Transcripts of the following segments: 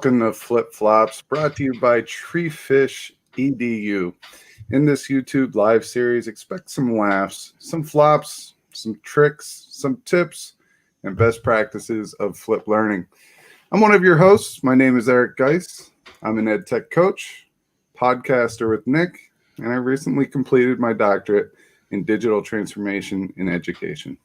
Welcome to Flip Flops, brought to you by TreefishEDU. In this YouTube live series, expect some laughs, some flops, some tricks, some tips, and best practices of flip learning. I'm one of your hosts. My name is Eric Geis. I'm an edtech coach, podcaster with Nick, and I recently completed my doctorate in digital transformation in education.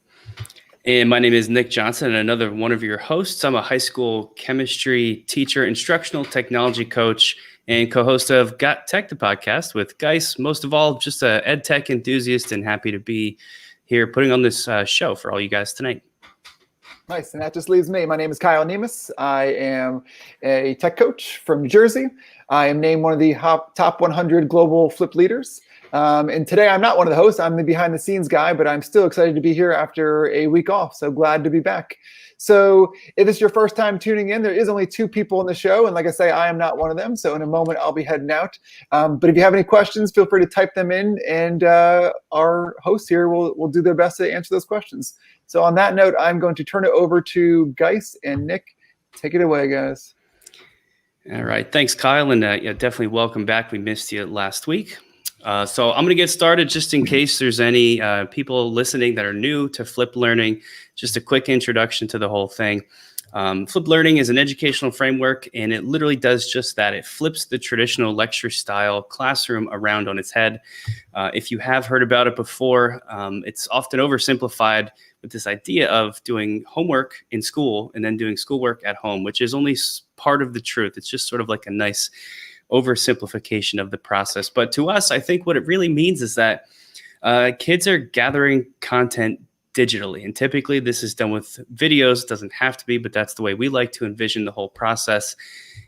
And my name is Nick Johnson, and another one of your hosts. I'm a high school chemistry teacher, instructional technology coach, and co-host of Got Tech, the podcast with Geis. Most of all, just a ed tech enthusiast, and happy to be here putting on this show for all you guys tonight. Nice, and that just leaves me. My name is Kyle Nemus. I am a tech coach from New Jersey. I am named one of the top 100 global flip leaders. And today I'm not one of the hosts. I'm the behind the scenes guy, but I'm still excited to be here after a week off. So glad to be back. So if it's your first time tuning in, there is only 2 people in the show. And like I say, I am not one of them. So in a moment, I'll be heading out. But if you have any questions, feel free to type them in. And our hosts here will do their best to answer those questions. So on that note, I'm going to turn it over to Geis and Nick. Take it away, guys. All right. Thanks, Kyle. And definitely welcome back. We missed you last week. So I'm going to get started just in case there's any people listening that are new to flip learning. Just a quick introduction to the whole thing. Flip learning is an educational framework, and it literally does just that. It flips the traditional lecture style classroom around on its head. If you have heard about it before, it's often oversimplified with this idea of doing homework in school and then doing schoolwork at home, which is only part of the truth. It's just sort of like a nice oversimplification of the process. But to us, I think what it really means is that kids are gathering content digitally. And typically this is done with videos. It doesn't have to be, but that's the way we like to envision the whole process.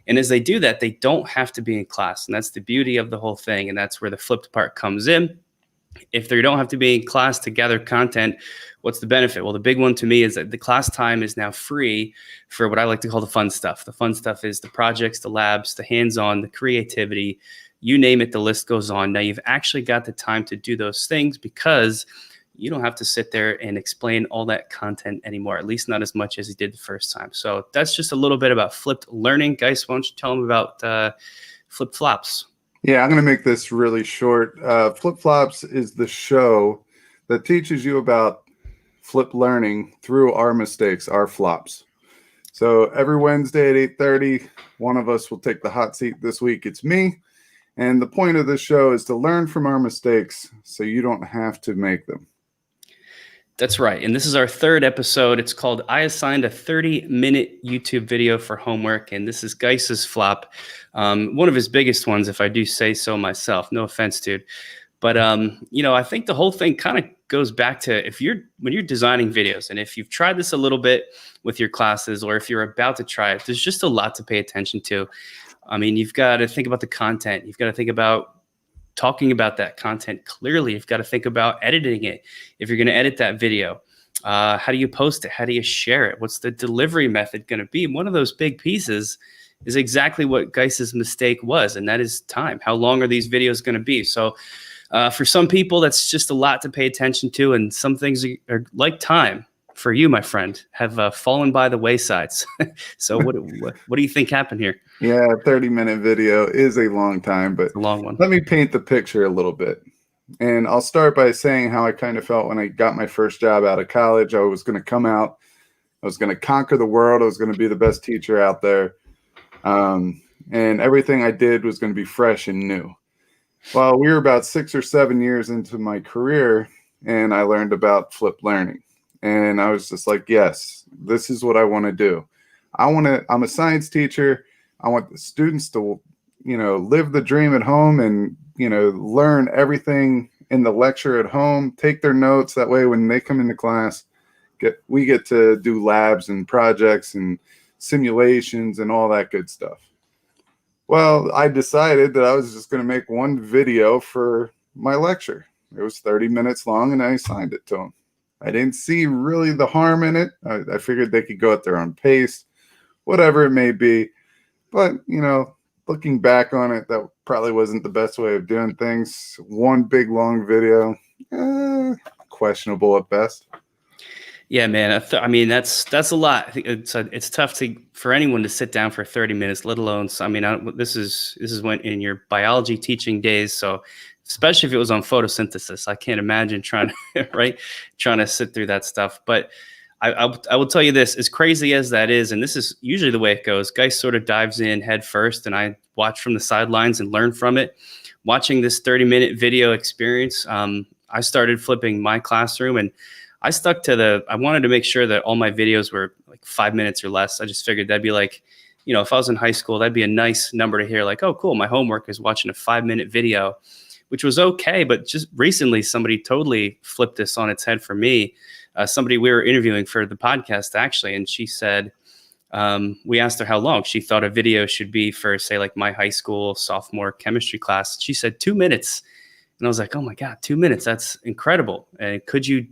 And as they do that, they don't have to be in class. And that's the beauty of the whole thing. And that's where the flipped part comes in. If they don't have to be in class to gather content, what's the benefit? Well, the big one to me is that the class time is now free for what I like to call the fun stuff. The fun stuff is the projects, the labs, the hands-on, the creativity, you name it, the list goes on. Now you've actually got the time to do those things because you don't have to sit there and explain all that content anymore, at least not as much as you did the first time. So that's just a little bit about flipped learning. Guys, why don't you tell them about flip flops? Yeah, I'm going to make this really short. Flip Flops is the show that teaches you about flip learning through our mistakes, our flops. So every Wednesday at 8:30, one of us will take the hot seat. This week, it's me. And the point of this show is to learn from our mistakes so you don't have to make them. That's right. And this is our 3rd episode. It's called I Assigned a 30-minute YouTube video for homework. And this is Geis's flop. One of his biggest ones, if I do say so myself. No offense, dude. But, I think the whole thing kind of goes back to when you're designing videos, and if you've tried this a little bit with your classes, or if you're about to try it, there's just a lot to pay attention to. I mean, you've got to think about the content. You've got to think about talking about that content clearly. You've got to think about editing it. If you're going to edit that video, how do you post it? How do you share it? What's the delivery method going to be? One of those big pieces is exactly what Geis's mistake was, and that is time. How long are these videos going to be? So for some people, that's just a lot to pay attention to, and some things are like time. For you, my friend, have fallen by the waysides. So what do you think happened here? Yeah, a 30-minute video is a long time, but a long one. Let me paint the picture a little bit. And I'll start by saying how I kind of felt when I got my first job out of college. I was going to come out. I was going to conquer the world. I was going to be the best teacher out there. And everything I did was going to be fresh and new. Well, we were about 6 or 7 years into my career, and I learned about flipped learning. And I was just like, yes, this is what I want to do. I'm a science teacher. I want the students to, live the dream at home and, learn everything in the lecture at home, take their notes. That way, when they come into class, we get to do labs and projects and simulations and all that good stuff. Well, I decided that I was just going to make one video for my lecture. It was 30 minutes long, and I assigned it to them. I didn't see really the harm in it. I figured they could go at their own pace, whatever it may be. But, looking back on it, that probably wasn't the best way of doing things. One big, long video, questionable at best. Yeah, man. I mean, that's a lot. I think it's tough for anyone to sit down for 30 minutes, let alone. I mean, this is when in your biology teaching days. So, especially if it was on photosynthesis, I can't imagine trying to trying to sit through that stuff. But I will tell you this: as crazy as that is, and this is usually the way it goes. Guy sort of dives in head first, and I watch from the sidelines and learn from it. Watching this 30-minute video experience, I started flipping my classroom and I stuck to I wanted to make sure that all my videos were like 5 minutes or less. I just figured that'd be like, if I was in high school, that'd be a nice number to hear, like, oh, cool, my homework is watching a 5-minute video, which was okay. But just recently, somebody totally flipped this on its head for me. Somebody we were interviewing for the podcast, actually, and she said, we asked her how long she thought a video should be for, say, like my high school sophomore chemistry class. She said 2 minutes. And I was like, oh my God, 2 minutes. That's incredible. And could you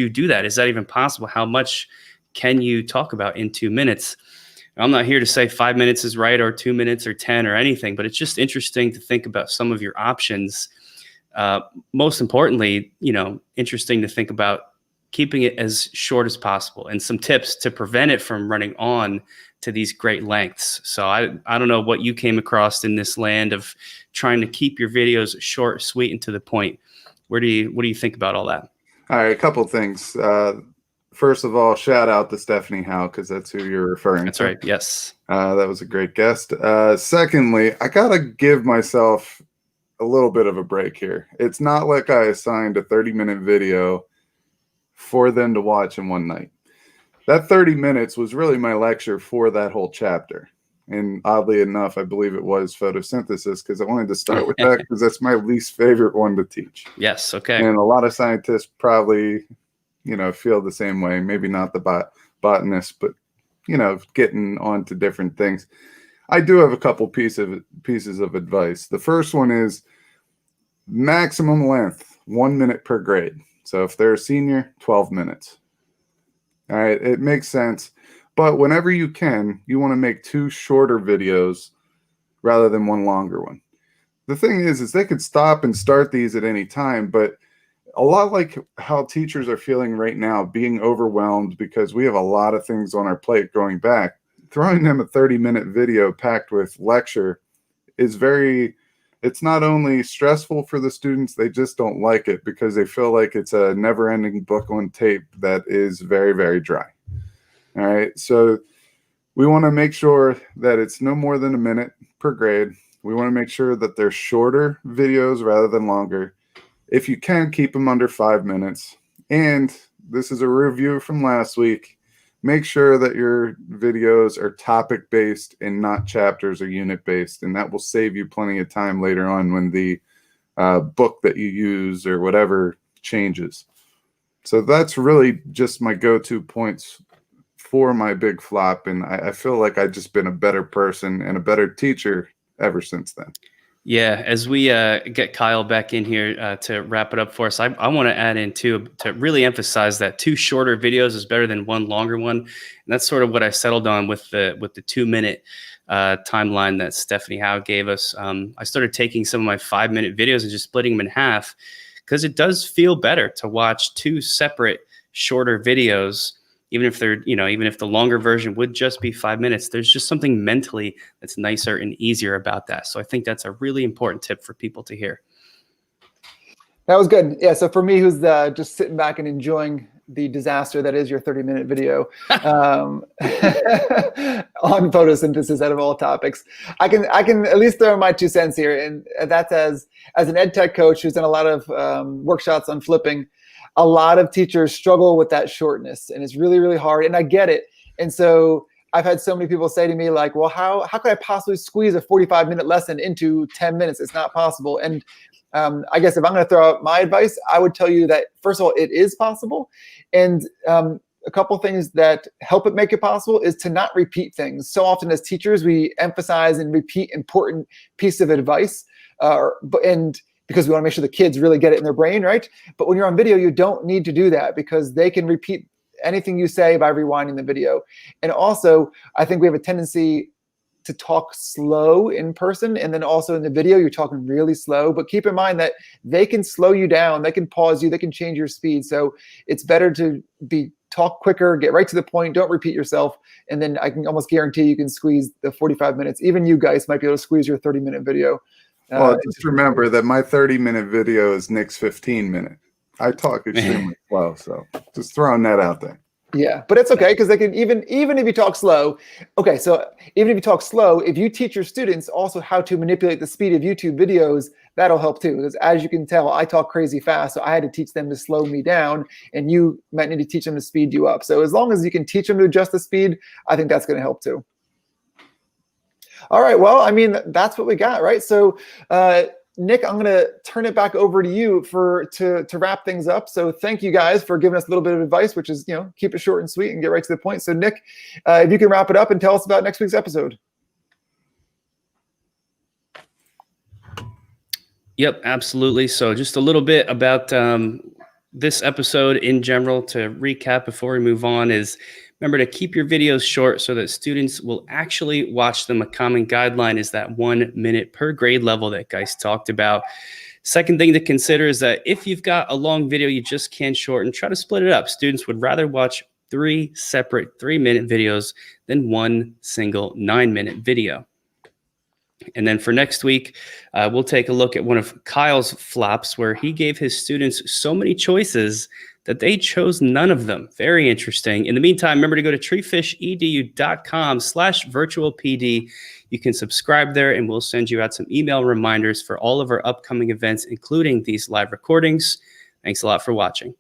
do that? Is that even possible? How much can you talk about in 2 minutes? I'm not here to say 5 minutes is right or 2 minutes or 10 or anything, but it's just interesting to think about some of your options. Most importantly, interesting to think about keeping it as short as possible and some tips to prevent it from running on to these great lengths. So I don't know what you came across in this land of trying to keep your videos short, sweet, and to the point. What do you think about all that? All right, a couple things. First of all, shout out to Stephanie Howe, because that's who you're referring to. That's right. Yes. That was a great guest. Secondly, I got to give myself a little bit of a break here. It's not like I assigned a 30-minute video for them to watch in one night. That 30 minutes was really my lecture for that whole chapter. And oddly enough, I believe it was photosynthesis, because I wanted to start with that because that's my least favorite one to teach. Yes. Okay. And a lot of scientists probably, feel the same way. Maybe not the botanists, but, getting on to different things. I do have a couple pieces of advice. The first one is maximum length, 1 minute per grade. So if they're a senior, 12 minutes. All right, it makes sense. But whenever you can, you want to make 2 shorter videos rather than 1 longer one. The thing is they could stop and start these at any time, but a lot like how teachers are feeling right now, being overwhelmed because we have a lot of things on our plate going back, throwing them a 30-minute video packed with lecture is it's not only stressful for the students, they just don't like it because they feel like it's a never-ending book on tape that is very, very dry. All right, so we want to make sure that it's no more than a minute per grade. We want to make sure that they're shorter videos rather than longer. If you can, keep them under 5 minutes. And this is a review from last week. Make sure that your videos are topic-based and not chapters or unit-based, and that will save you plenty of time later on when the book that you use or whatever changes. So that's really just my go-to points for my big flop, and I feel like I've just been a better person and a better teacher ever since then. Yeah, as we get Kyle back in here to wrap it up for us, I want to add in too, to really emphasize that 2 shorter videos is better than 1 longer one. And that's sort of what I settled on with the 2-minute timeline that Stephanie Howe gave us. I started taking some of my 5-minute videos and just splitting them in half because it does feel better to watch 2 separate shorter videos. Even if even if the longer version would just be 5 minutes, there's just something mentally that's nicer and easier about that. So I think that's a really important tip for people to hear. That was good. Yeah. So for me, who's just sitting back and enjoying the disaster that is your 30-minute video on photosynthesis out of all topics, I can at least throw my 2 cents here, and that's as an edtech coach who's done a lot of workshops on flipping. A lot of teachers struggle with that shortness, and it's really, really hard. And I get it. And so I've had so many people say to me, like, well, how could I possibly squeeze a 45-minute lesson into 10 minutes? It's not possible. And I guess if I'm going to throw out my advice, I would tell you that, first of all, it is possible. And a couple things that help it make it possible is to not repeat things. So often as teachers, we emphasize and repeat important piece of advice, because we want to make sure the kids really get it in their brain, right? But when you're on video, you don't need to do that because they can repeat anything you say by rewinding the video. And also, I think we have a tendency to talk slow in person, and then also in the video, you're talking really slow. But keep in mind that they can slow you down, they can pause you, they can change your speed. So it's better to be talk quicker, get right to the point, don't repeat yourself. And then I can almost guarantee you can squeeze the 45 minutes. Even you guys might be able to squeeze your 30-minute video. Well, just remember that my 30-minute video is Nick's 15-minute. I talk extremely slow, so just throwing that out there. Yeah, but it's okay because they can even if you talk slow. Okay, so even if you talk slow, if you teach your students also how to manipulate the speed of YouTube videos, that'll help too. Because as you can tell, I talk crazy fast, so I had to teach them to slow me down, and you might need to teach them to speed you up. So as long as you can teach them to adjust the speed, I think that's going to help too. All right, well, I mean, that's what we got, right? So Nick, I'm going to turn it back over to you to wrap things up. So thank you guys for giving us a little bit of advice, which is, keep it short and sweet and get right to the point. So Nick, if you can wrap it up and tell us about next week's episode. Yep, absolutely. So just a little bit about this episode in general to recap before we move on is remember to keep your videos short so that students will actually watch them. A common guideline is that 1 minute per grade level that guys talked about. Second thing to consider is that if you've got a long video, you just can't shorten, try to split it up. Students would rather watch 3 separate 3-minute videos than 1 single 9-minute video. And then for next week, we'll take a look at one of Kyle's flops where he gave his students so many choices that they chose none of them. Very interesting. In the meantime, remember to go to TreefishEDU.com/virtualpd. You can subscribe there and we'll send you out some email reminders for all of our upcoming events, including these live recordings. Thanks a lot for watching.